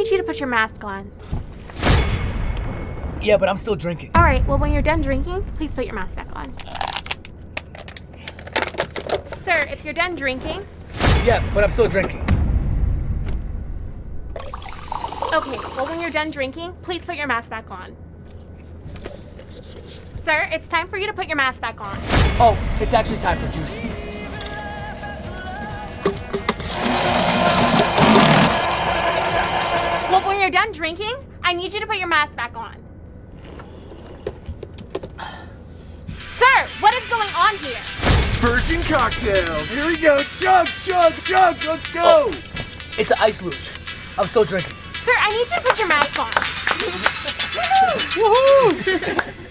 need you to put your mask on. Yeah, but I'm still drinking. All right, well, when you're done drinking, please put your mask back on. Sir, if you're done drinking... Yeah, but I'm still drinking. Okay, well, when you're done drinking, please put your mask back on. Sir, it's time for you to put your mask back on. Oh, it's actually time for juicing. Well, when you're done drinking, I need you to put your mask back on. Sir, what is going on here? Virgin cocktails. Here we go. Chug, chug, chug. Let's go. Oh, it's an ice luge. I'm still drinking. Sir, I need you to put your mask on. Woohoo!